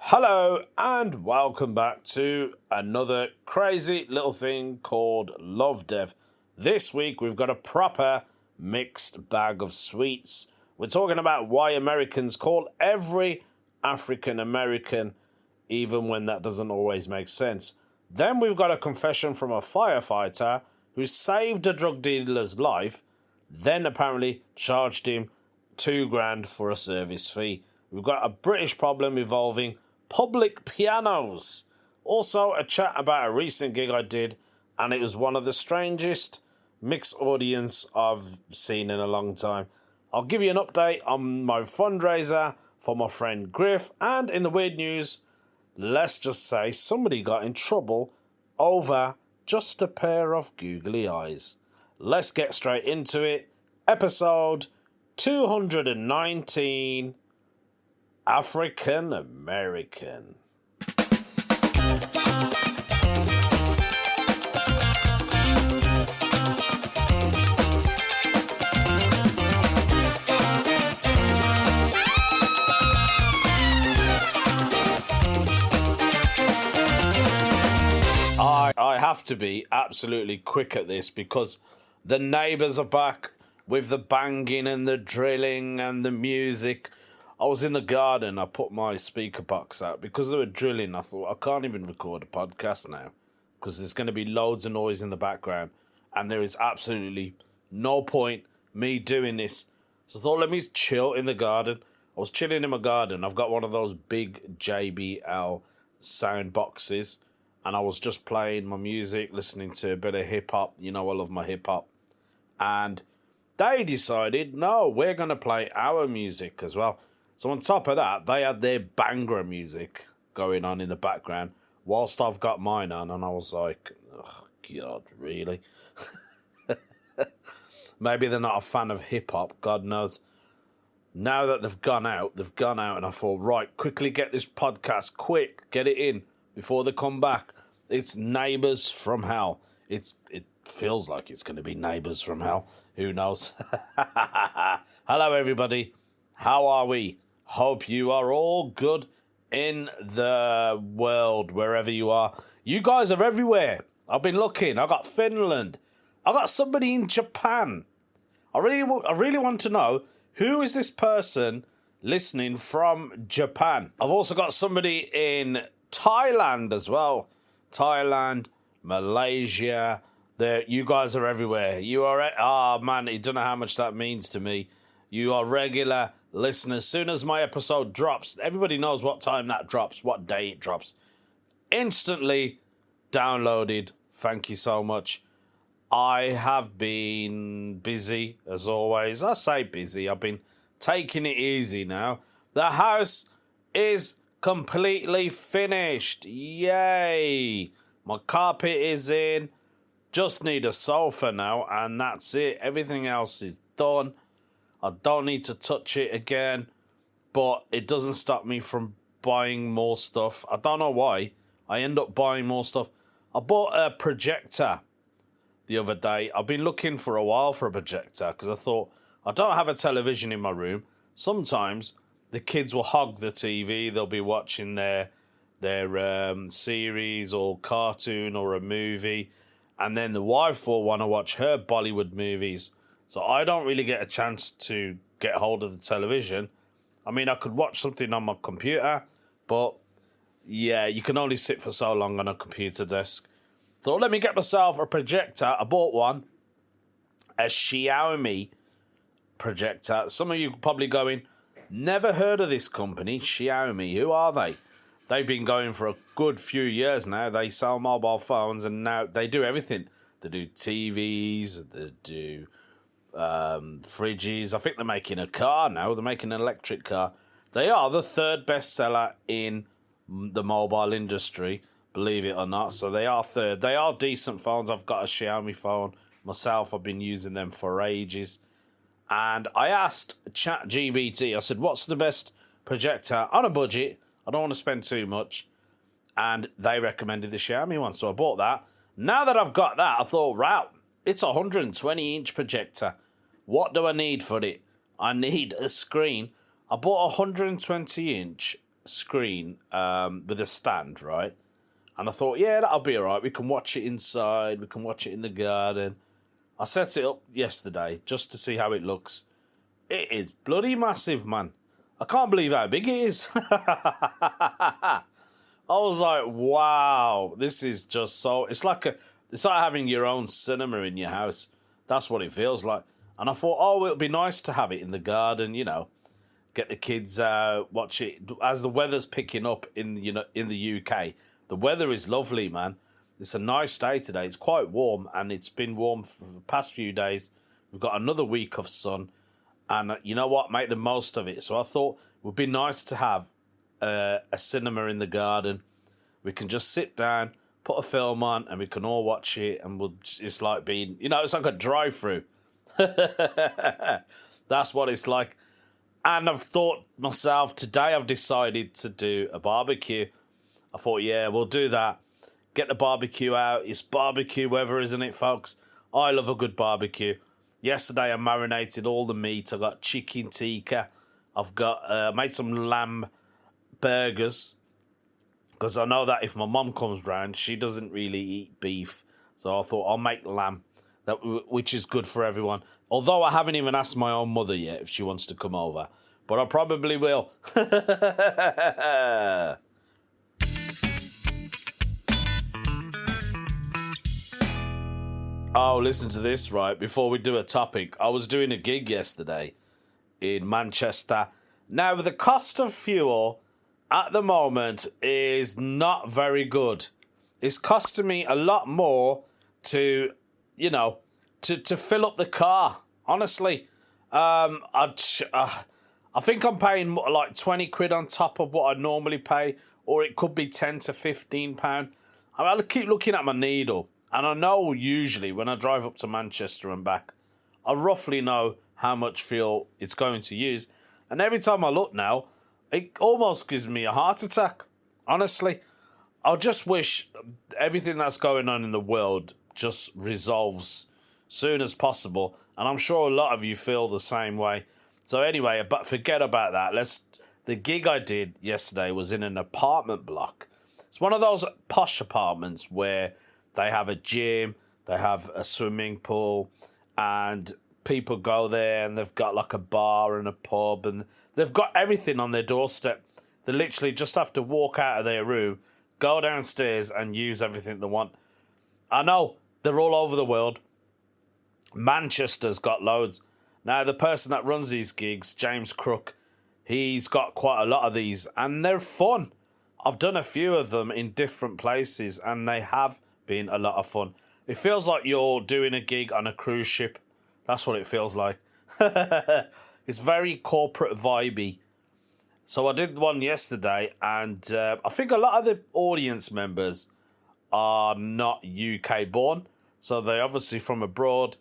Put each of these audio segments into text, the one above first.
Hello and welcome back to another crazy little thing called Love Dev. This week we've got a proper mixed bag of sweets. We're talking about why Americans call every African American, even when that doesn't always make sense. Then we've got a confession from a firefighter who saved a drug dealer's life, then apparently charged him $2,000 for a service fee. We've got a British problem involving public pianos. Also, a chat about a recent gig I did, and it was one of the strangest mixed audience I've seen in a long time. I'll give you an update on my fundraiser for my friend Griff, and in the weird news, let's just say somebody got in trouble over just a pair of googly eyes. Let's get straight into it. Episode 219, African American. I have to be absolutely quick at this because the neighbours are back with the banging and the drilling and the music. I was in the garden, I put my speaker box out because they were drilling. I thought, I can't even record a podcast now because there's going to be loads of noise in the background and there is absolutely no point me doing this. So I thought, let me chill in the garden. I was chilling in my garden. I've got one of those big JBL sound boxes and I was just playing my music, listening to a bit of hip-hop. You know I love my hip-hop. And they decided, no, we're going to play our music as well. So on top of that, they had their banger music going on in the background whilst I've got mine on. And I was like, oh, God, really? Maybe they're not a fan of hip-hop, God knows. Now that they've gone out, and I thought, right, quickly get this podcast, quick, get it in before they come back. It's Neighbours from Hell. It feels like it's going to be Neighbours from Hell. Who knows? Hello, everybody. How are we? Hope you are all good in the world, wherever you are. You guys are everywhere. I've been looking. I got Finland. I got somebody in Japan. I really want to know, who is this person listening from Japan? I've also got somebody in Thailand as well. Thailand, Malaysia. You guys are everywhere. You are, man, you don't know how much that means to me. You are regular listeners. As soon as my episode drops, everybody knows what time that drops, what day it drops. Instantly downloaded. Thank you so much. I have been busy, as always. I say busy. I've been taking it easy now. The house is completely finished. Yay! My carpet is in. Just need a sofa now, and that's it. Everything else is done. I don't need to touch it again, but it doesn't stop me from buying more stuff. I don't know why. I end up buying more stuff. I bought a projector the other day. I've been looking for a while for a projector because I thought, I don't have a television in my room. Sometimes the kids will hog the TV. They'll be watching their series or cartoon or a movie, and then the wife will want to watch her Bollywood movies. So I don't really get a chance to get hold of the television. I mean, I could watch something on my computer, but yeah, you can only sit for so long on a computer desk. So let me get myself a projector. I bought one, a Xiaomi projector. Some of you probably going, never heard of this company, Xiaomi. Who are they? They've been going for a good few years now. They sell mobile phones and now they do everything. They do TVs, they do fridges. I think they're making a car now. They're making an electric car. They are the third best seller in the mobile industry, believe it or not. So they are third. They are decent phones. I've got a Xiaomi phone myself. I've been using them for ages. And I asked ChatGPT, I said, what's the best projector on a budget? I don't want to spend too much. And they recommended the Xiaomi one. So I bought that. Now that I've got that, I thought, right, it's a 120-inch projector. What do I need for it? I need a screen. I bought a 120-inch screen with a stand, right? And I thought, yeah, that'll be all right. We can watch it inside. We can watch it in the garden. I set it up yesterday just to see how it looks. It is bloody massive, man. I can't believe how big it is. I was like, wow, this is just so... It's like having your own cinema in your house. That's what it feels like. And I thought, oh, it'll be nice to have it in the garden, get the kids out, watch it. As the weather's picking up in the UK, the weather is lovely, man. It's a nice day today. It's quite warm, and it's been warm for the past few days. We've got another week of sun, and you know what? Make the most of it. So I thought it would be nice to have a cinema in the garden. We can just sit down, put a film on, and we can all watch it, and it's like being, it's like a drive-through. That's what it's like. And I've thought myself, today I've decided to do a barbecue. I thought, yeah, we'll do that. Get the barbecue out. It's barbecue weather, isn't it, folks? I love a good barbecue. Yesterday I marinated all the meat. I got chicken tikka. I've got made some lamb burgers, because I know that if my mum comes round, she doesn't really eat beef. So I thought I'll make lamb, which is good for everyone. Although I haven't even asked my own mother yet if she wants to come over. But I probably will. Oh, listen to this, right? Before we do a topic, I was doing a gig yesterday in Manchester. Now, the cost of fuel at the moment is not very good. It's costing me a lot more to fill up the car. Honestly, I think I'm paying like 20 quid on top of what I normally pay, or it could be 10 to 15 pound. I keep looking at my needle. And I know usually when I drive up to Manchester and back, I roughly know how much fuel it's going to use. And every time I look now, it almost gives me a heart attack. Honestly, I just wish everything that's going on in the world just resolves soon as possible. And I'm sure a lot of you feel the same way. So anyway, but forget about that. The gig I did yesterday was in an apartment block. It's one of those posh apartments where they have a gym, they have a swimming pool, and people go there and they've got like a bar and a pub, and they've got everything on their doorstep. They literally just have to walk out of their room, go downstairs and use everything they want. I know, they're all over the world. Manchester's got loads. Now, the person that runs these gigs, James Crook, he's got quite a lot of these, and they're fun. I've done a few of them in different places, and they have been a lot of fun. It feels like you're doing a gig on a cruise ship. That's what it feels like. It's very corporate vibey. So I did one yesterday, and I think a lot of the audience members are not UK born. So they're obviously from abroad.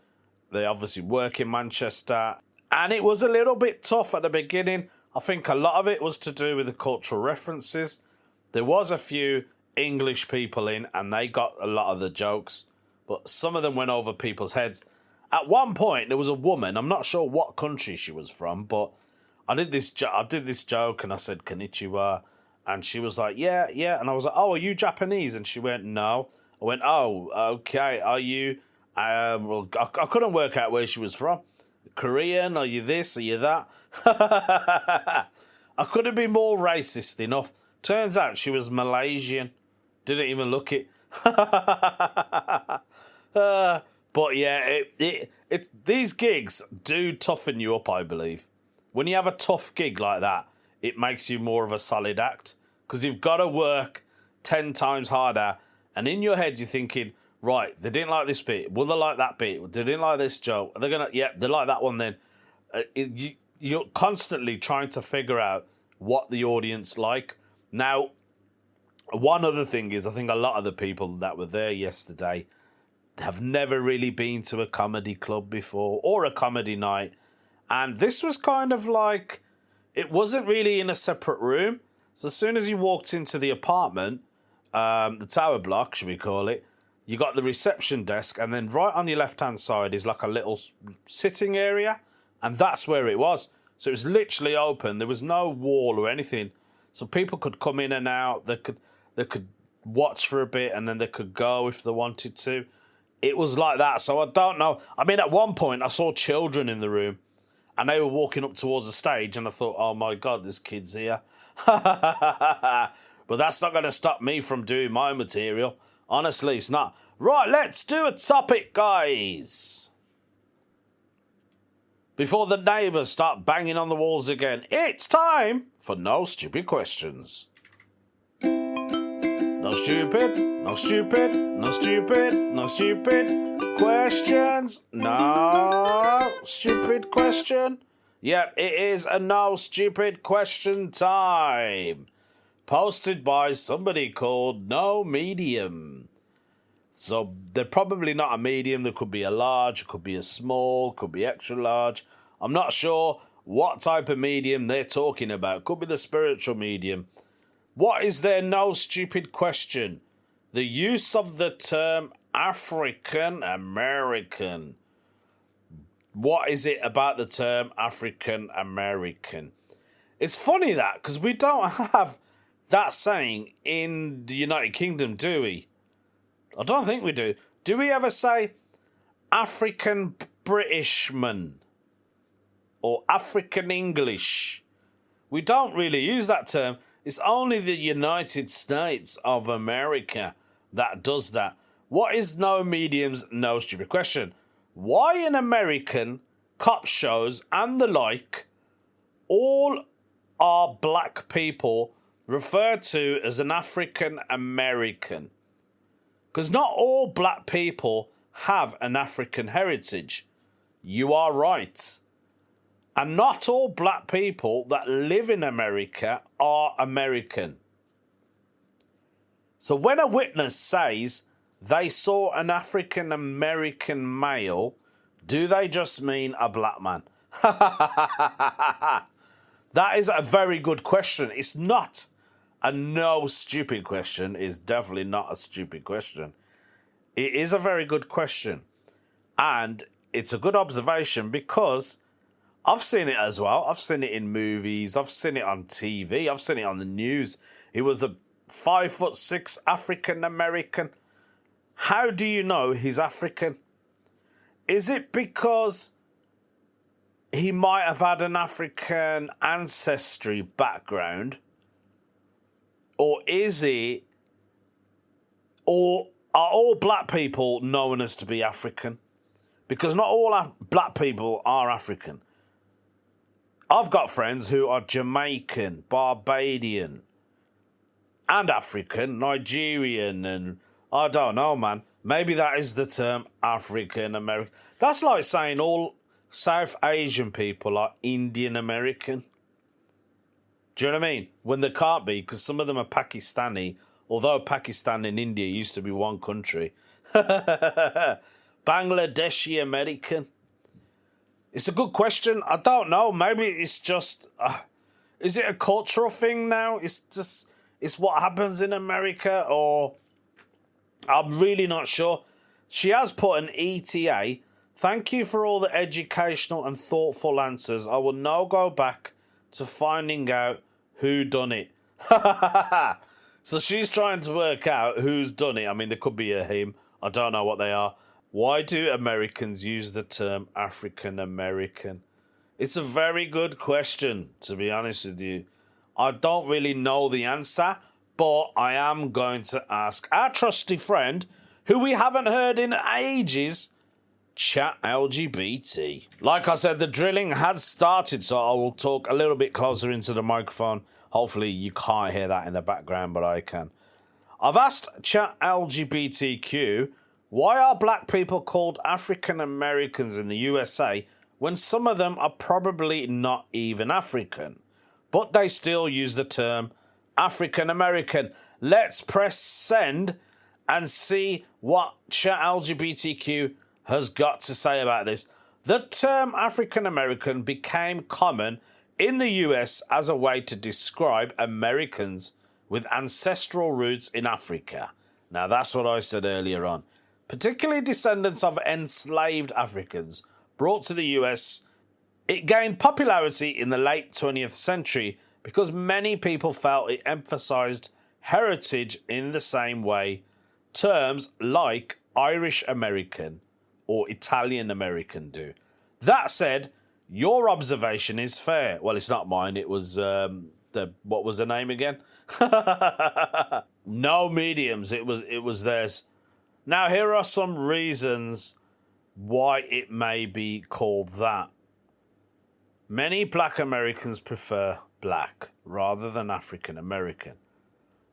They obviously work in Manchester. And it was a little bit tough at the beginning. I think a lot of it was to do with the cultural references. There was a few English people in, and they got a lot of the jokes, but some of them went over people's heads. At one point, there was a woman. I'm not sure what country she was from, but I did this joke, and I said konnichiwa, and she was like, yeah, and I was like, oh, are you Japanese? And she went, no. I went, oh, okay. Are you? Well, I couldn't work out where she was from. Korean? Are you this? Are you that? I couldn't be more racist enough. Turns out she was Malaysian. Didn't even look it. But yeah, these gigs do toughen you up, I believe. When you have a tough gig like that, it makes you more of a solid act, because you've got to work 10 times harder, and in your head you're thinking, right, they didn't like this bit. Will they like that bit? They didn't like this joke. Are they gonna? Yeah, they like that one then. You're constantly trying to figure out what the audience like. Now, one other thing is, I think a lot of the people that were there yesterday have never really been to a comedy club before or a comedy night. And this was kind of like, it wasn't really in a separate room. So as soon as you walked into the apartment, the tower block, should we call it, you got the reception desk, and then right on your left-hand side is like a little sitting area, and that's where it was. So it was literally open. There was no wall or anything. So people could come in and out. They could watch for a bit and then they could go if they wanted to. It was like that. So I don't know. I mean, at one point I saw children in the room and they were walking up towards the stage and I thought, oh my God, there's kids here. But that's not going to stop me from doing my material. Honestly, it's not. Right, let's do a topic, guys. Before the neighbours start banging on the walls again, it's time for No Stupid Questions. No stupid, no stupid, no stupid, no stupid questions. No stupid question. Yep, it is a no stupid question time. Posted by somebody called No Medium. So they're probably not a medium. There could be a large, could be a small, could be extra large. I'm not sure what type of medium they're talking about. Could be the spiritual medium. What is their no stupid question? The use of the term African American. What is it about the term African American? It's funny that, because we don't have that saying in the United Kingdom, do we? I don't think we do. Do we ever say African Britishman or African English? We don't really use that term. It's only the United States of America that does that. What is No Medium's no stupid question? Why in American cop shows and the like, all are black people referred to as an African American? Because not all black people have an African heritage. You are right. And not all black people that live in America are American. So when a witness says they saw an African American male, do they just mean a black man? That is a very good question. It's not a no stupid question. It's definitely not a stupid question. It is a very good question. And it's a good observation because I've seen it as well. I've seen it in movies. I've seen it on TV. I've seen it on the news. It was a 5'6" African American. How do you know he's African? Is it because he might have had an African ancestry background? Or is he... Or are all black people known as to be African? Because not all black people are African. I've got friends who are Jamaican, Barbadian, and African, Nigerian, and I don't know, man. Maybe that is the term African American. That's like saying all South Asian people are Indian American. Do you know what I mean? When they can't be, because some of them are Pakistani, although Pakistan and India used to be one country. Bangladeshi American. It's a good question. I don't know. Maybe it's just... is it a cultural thing now? It's what happens in America, or... I'm really not sure. She has put an ETA. Thank you for all the educational and thoughtful answers. I will now go back to finding out who done it. So she's trying to work out who's done it. I mean, there could be a him. I don't know what they are. Why do Americans use the term African American? It's a very good question, to be honest with you. I don't really know the answer, but I am going to ask our trusty friend, who we haven't heard in ages, Chat LGBT. Like I said, the drilling has started, so I will talk a little bit closer into the microphone. Hopefully you can't hear that in the background, but I can. I've asked Chat LGBTQ, why are black people called African Americans in the USA when some of them are probably not even African, but they still use the term African American? Let's press send and see what Chat LGBTQ has got to say about this. The term African American became common in the US as a way to describe Americans with ancestral roots in Africa. Now, that's what I said earlier on. Particularly descendants of enslaved Africans brought to the US. It gained popularity in the late 20th century, because many people felt it emphasized heritage in the same way terms like Irish American or Italian American do. That said, your observation is fair. Well, it's not mine. It was what was the name again? No mediums. It was theirs. Now, here are some reasons why it may be called that. Many black Americans prefer black rather than African American.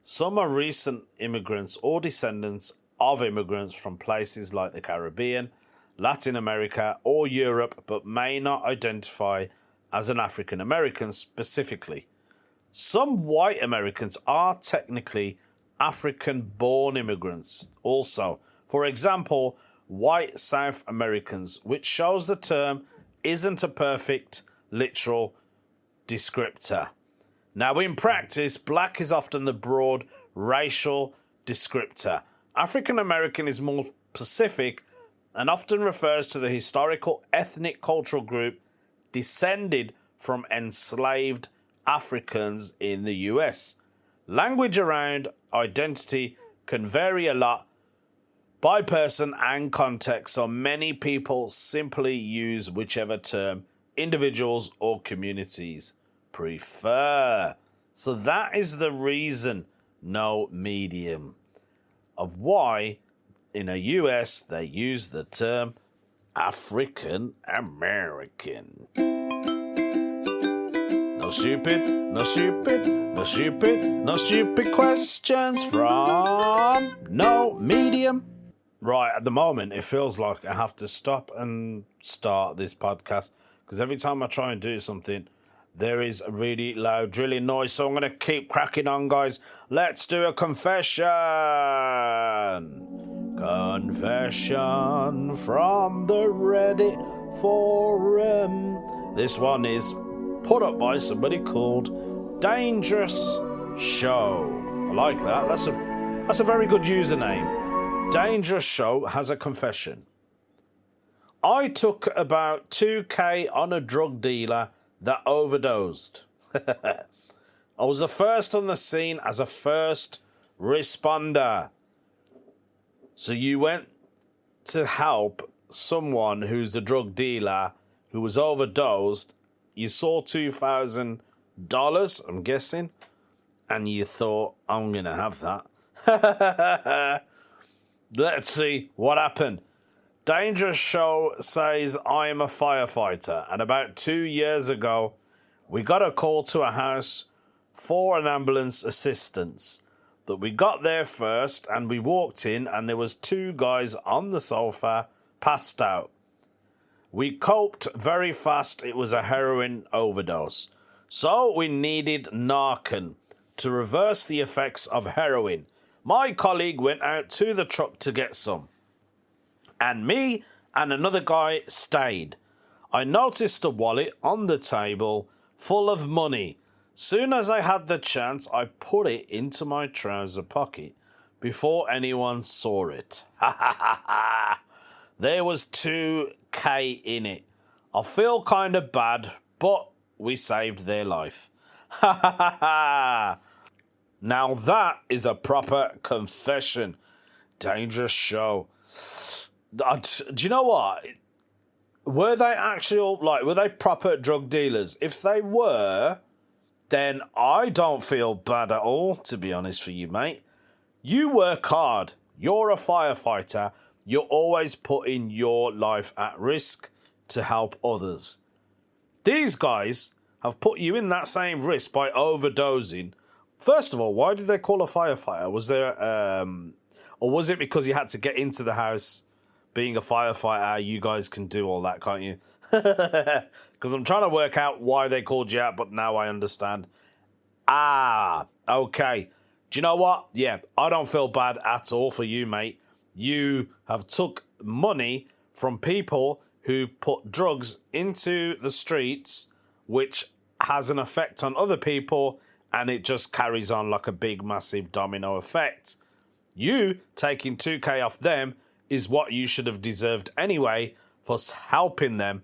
Some are recent immigrants or descendants of immigrants from places like the Caribbean, Latin America, or Europe, but may not identify as an African American specifically. Some white Americans are technically African-born immigrants also. For example, white South Americans, which shows the term isn't a perfect literal descriptor. Now, in practice, black is often the broad racial descriptor. African American is more specific and often refers to the historical ethnic cultural group descended from enslaved Africans in the US. Language around identity can vary a lot by person and context, so many people simply use whichever term individuals or communities prefer. So that is the reason, no medium, of why in the US they use the term African American. No stupid questions from no medium. Right, at the moment it feels like I have to stop and start this podcast because every time I try and do something there is a really loud drilling noise, so I'm going to keep cracking on, guys. Let's do a confession. Confession from the Reddit forum. This one is put up by somebody called Dangerous Show. I like that. That's a very good username. Dangerous Show has a confession. I took about 2K on a drug dealer that overdosed. I was the first on the scene as a first responder. So you went to help someone who's a drug dealer who was overdosed. You saw $2,000, I'm guessing, and you thought, I'm going to have that. Let's see what happened. Dangerous Show says, I am a firefighter, and about 2 years ago, we got a call to a house for an ambulance assistance. But we got there first, and we walked in, and there was 2 guys on the sofa, passed out. We coped very fast. It was a heroin overdose. So we needed Narcan to reverse the effects of heroin. My colleague went out to the truck to get some. And me and another guy stayed. I noticed a wallet on the table full of money. Soon as I had the chance, I put it into my trouser pocket before anyone saw it. There was 2K in it. I feel kind of bad, but we saved their life. Now that is a proper confession. Dangerous Show. Do you know what? Were they were they proper drug dealers? If they were, then I don't feel bad at all, to be honest for you, mate. You work hard. You're a firefighter. You're always putting your life at risk to help others. These guys have put you in that same risk by overdosing. First of all, why did they call a firefighter? Was there, or was it because you had to get into the house? Being a firefighter, you guys can do all that, can't you? Because I'm trying to work out why they called you out, but now I understand. Okay. Do you know what? Yeah, I don't feel bad at all for you, mate. You have took money from people who put drugs into the streets, which has an effect on other people, and it just carries on like a big, massive domino effect. You taking 2K off them is what you should have deserved anyway for helping them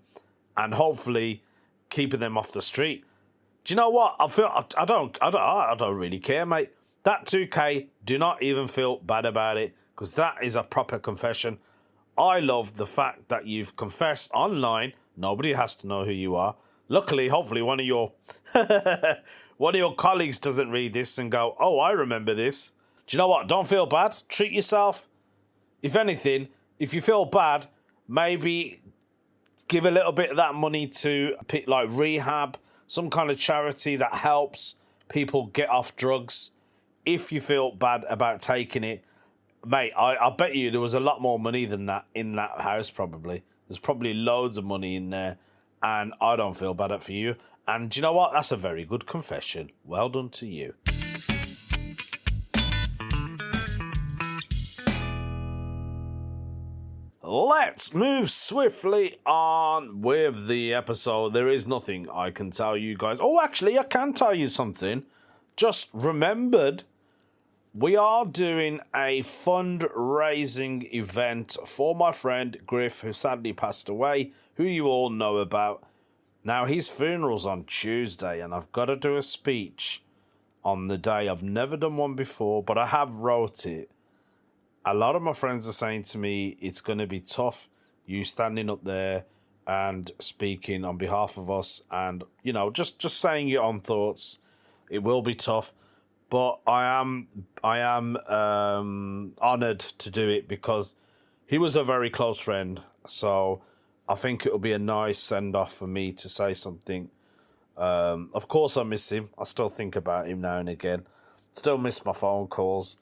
and hopefully keeping them off the street. Do you know what? I don't really care, mate. That 2K, do not even feel bad about it, because that is a proper confession. I love the fact that you've confessed online. Nobody has to know who you are. Luckily, hopefully, one of your colleagues doesn't read this and go, "Oh, I remember this." Do you know what? Don't feel bad. Treat yourself. If anything, if you feel bad, maybe give a little bit of that money to pick like rehab, some kind of charity that helps people get off drugs. If you feel bad about taking it, mate, I bet you there was a lot more money than that in that house, probably. There's probably loads of money in there, and I don't feel bad for you. And do you know what? That's a very good confession. Well done to you. Let's move swiftly on with the episode. There is nothing I can tell you guys. Oh, actually, I can tell you something. Just remembered, we are doing a fundraising event for my friend Griff, who sadly passed away, who you all know about. Now, his funeral's on Tuesday, and I've got to do a speech on the day. I've never done one before, but I have wrote it. A lot of my friends are saying to me, it's going to be tough, you standing up there and speaking on behalf of us and, you know, just saying your own thoughts. It will be tough, but I am honoured to do it because he was a very close friend. So I think it'll be a nice send-off for me to say something. Of course I miss him. I still think about him now and again. Still miss my phone calls.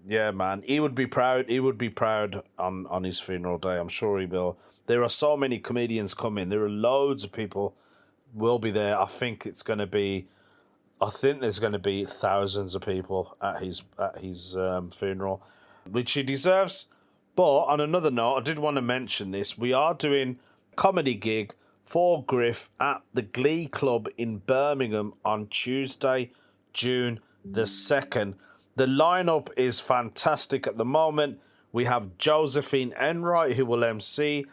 Yeah, man, he would be proud. He would be proud on his funeral day. I'm sure he will. There are so many comedians coming. There are loads of people will be there. I think there's going to be thousands of people at his funeral, which he deserves. But on another note, I did want to mention this. We are doing a comedy gig for Griff at the Glee Club in Birmingham on Tuesday, June the 2nd. The lineup is fantastic at the moment. We have Josephine Enright, who will MC,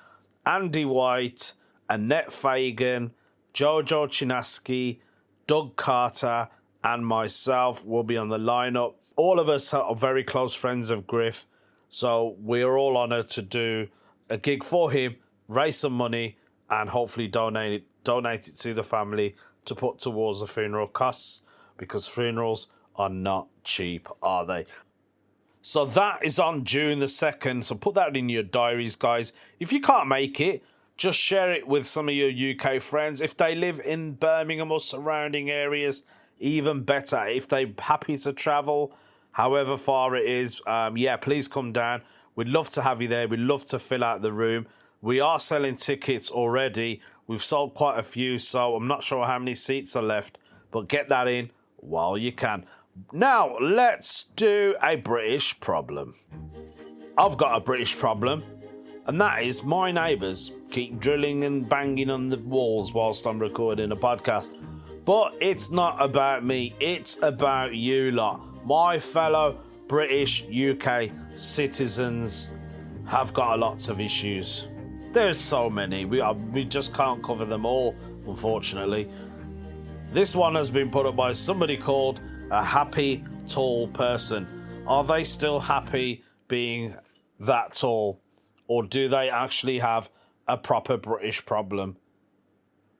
Andy White, Annette Fagan, Jojo Chinaski, Doug Carter, and myself will be on the lineup. All of us are very close friends of Griff, so we're all honoured to do a gig for him, raise some money, and hopefully donate it to the family to put towards the funeral costs, because funerals are not cheap, are they? So that is on June the 2nd. So put that in your diaries, guys. If you can't make it, just share it with some of your UK friends. If they live in Birmingham or surrounding areas, even better. If they're happy to travel, however far it is, yeah, please come down. We'd love to have you there. We'd love to fill out the room. We are selling tickets already. We've sold quite a few, so I'm not sure how many seats are left. But get that in while you can. Now, let's do a British problem. I've got a British problem, and that is my neighbours keep drilling and banging on the walls whilst I'm recording a podcast. But it's not about me, it's about you lot. My fellow British UK citizens have got lots of issues. There's so many, we just can't cover them all, unfortunately. This one has been put up by somebody called a happy tall person. Are they still happy being that tall, or do they actually have a proper British problem?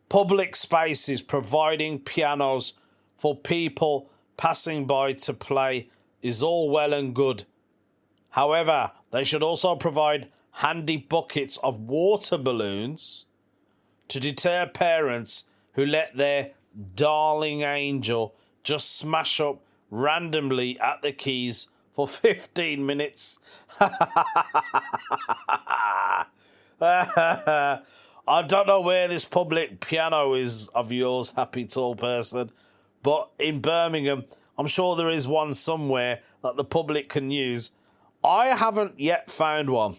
Public spaces providing pianos for people passing by to play is all well and good. However, they should also provide handy buckets of water balloons to deter parents who let their darling angel just smash up randomly at the keys for 15 minutes. I don't know where this public piano is of yours, happy tall person, but in Birmingham, I'm sure there is one somewhere that the public can use. I haven't yet found one,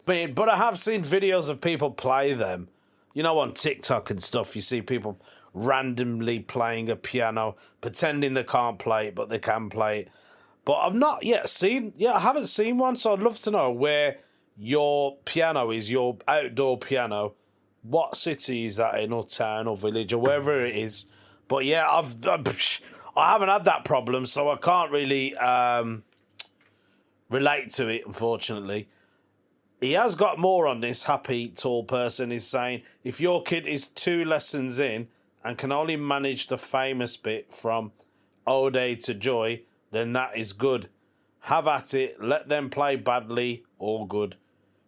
but I have seen videos of people play them. You know, on TikTok and stuff, you see people randomly playing a piano, pretending they can't play it, but they can play it. But I've not yet seen, I haven't seen one, so I'd love to know where your piano is, your outdoor piano. What city is that in, or town, or village, or wherever it is? But yeah, I haven't had that problem, so I can't really relate to it, unfortunately. He has got more on this. Happy Tall Person is saying, if your kid is 2 lessons in and can only manage the famous bit from Ode to Joy, then that is good. Have at it. Let them play badly or good.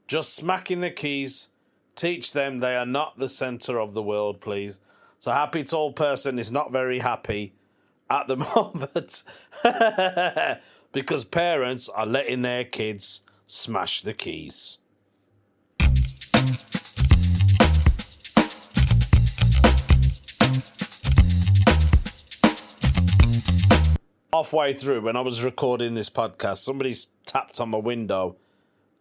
Just smacking the keys. Teach them they are not the centre of the world, please. So Happy Tall Person is not very happy at the moment because parents are letting their kids smash the keys. Halfway through, when I was recording this podcast, somebody tapped on my window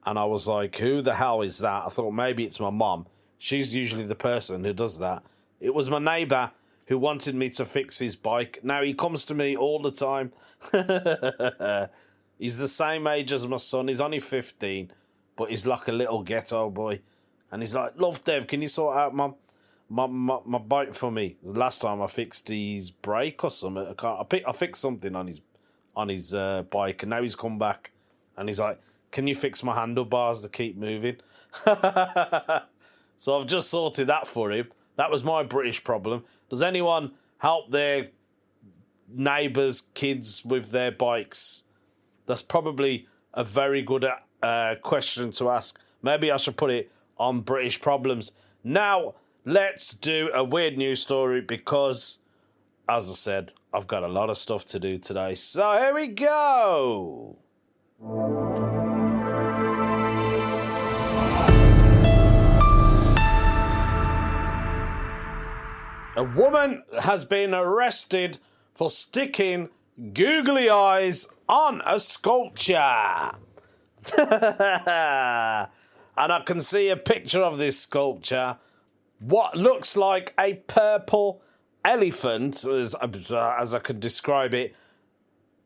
and I was like, who the hell is that? I thought maybe it's my mom. She's usually the person who does that. It was my neighbour who wanted me to fix his bike. Now, he comes to me all the time. He's the same age as my son. He's only 15, but he's like a little ghetto boy. And he's like, love, Dev, can you sort out my bike for me? The last time I fixed his brake or something. I fixed something on his bike, and now he's come back and he's like, can you fix my handlebars to keep moving? So I've just sorted that for him. That was my British problem. Does anyone help their neighbours' kids with their bikes? That's probably a very good question to ask. Maybe I should put it on British problems. Now, let's do a weird news story because, as I said, I've got a lot of stuff to do today. So here we go. A woman has been arrested for sticking googly eyes on a sculpture. And I can see a picture of this sculpture. What looks like a purple elephant, as I could describe it.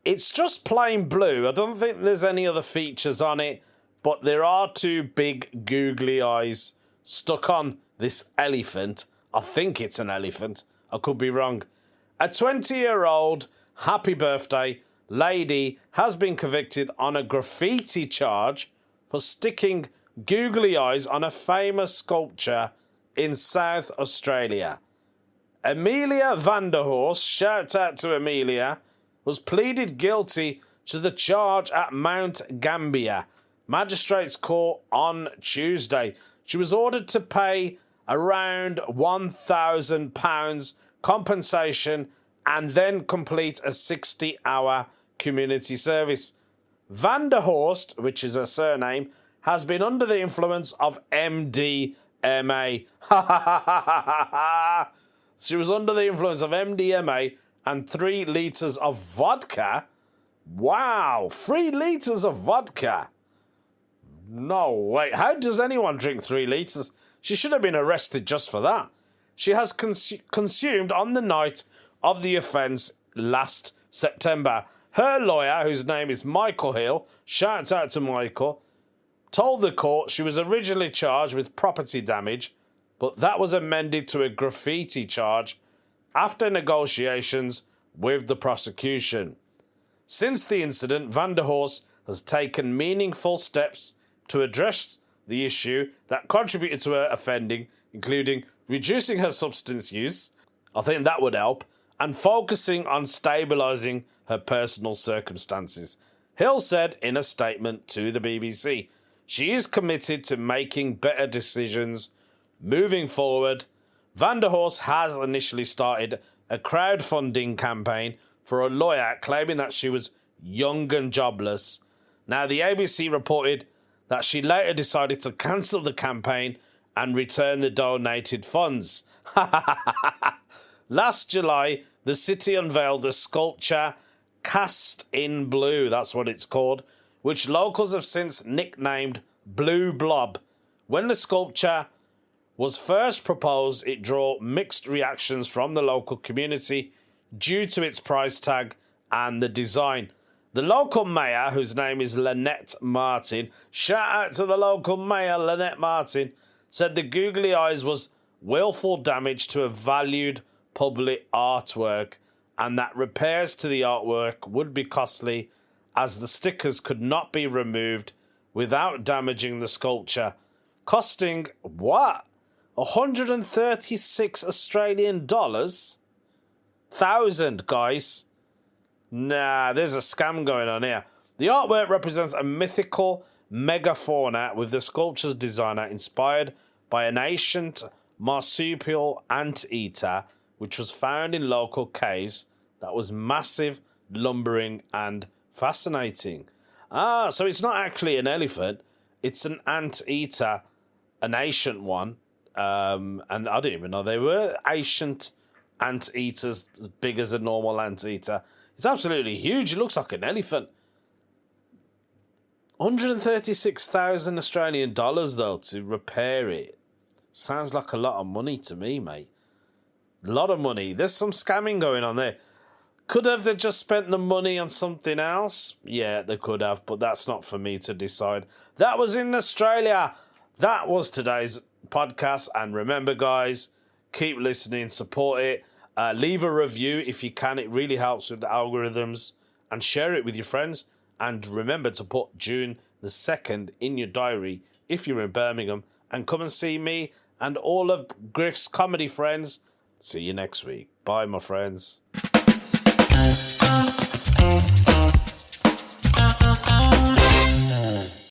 It's just plain blue. I don't think there's any other features on it, but there are 2 big googly eyes stuck on this elephant. I think it's an elephant. I could be wrong. A 20-year-old happy birthday lady has been convicted on a graffiti charge for sticking googly eyes on a famous sculpture in South Australia. Amelia Vanderhorst, shout out to Amelia, was pleaded guilty to the charge at Mount Gambier Magistrates Court on Tuesday. She was ordered to pay around £1,000 compensation and then complete a 60-hour community service. Vanderhorst, which is her surname, has been under the influence of MDMA. She was under the influence of MDMA and 3 litres of vodka. Wow, 3 litres of vodka. No way. How does anyone drink 3 litres? She should have been arrested just for that. She has consumed on the night of the offence last September. Her lawyer, whose name is Michael Hill, shout out to Michael, told the court she was originally charged with property damage, but that was amended to a graffiti charge after negotiations with the prosecution. Since the incident, Vanderhorst has taken meaningful steps to address the issue that contributed to her offending, including reducing her substance use, I think that would help, and focusing on stabilising her personal circumstances. Hill said in a statement to the BBC, she is committed to making better decisions moving forward. Vanderhorst has initially started a crowdfunding campaign for a lawyer claiming that she was young and jobless. Now, the ABC reported that she later decided to cancel the campaign and return the donated funds. Last July, the city unveiled a sculpture cast in blue, that's what it's called, which locals have since nicknamed Blue Blob. When the sculpture was first proposed, it drew mixed reactions from the local community due to its price tag and the design. The local mayor, whose name is Lynette Martin, shout out to the local mayor, Lynette Martin, said the googly eyes was willful damage to a valued public artwork, and that repairs to the artwork would be costly as the stickers could not be removed without damaging the sculpture, costing what? 136 Australian dollars? Thousand, guys. Nah, there's a scam going on here. The artwork represents a mythical megafauna with the sculpture's designer inspired by an ancient marsupial anteater which was found in local caves that was massive, lumbering and fascinating. Ah, so it's not actually an elephant. It's an anteater, an ancient one. And I didn't even know they were ancient anteaters as big as a normal anteater. It's absolutely huge. It looks like an elephant. 136,000 Australian dollars, though, to repair it. Sounds like a lot of money to me, mate. A lot of money. There's some scamming going on there. Could have they just spent the money on something else? Yeah, they could have, but that's not for me to decide. That was in Australia. That was today's podcast. And remember, guys, keep listening, support it. Leave a review if you can. It really helps with the algorithms. And share it with your friends. And remember to put June the 2nd in your diary if you're in Birmingham. And come and see me and all of Griff's comedy friends. See you next week. Bye, my friends.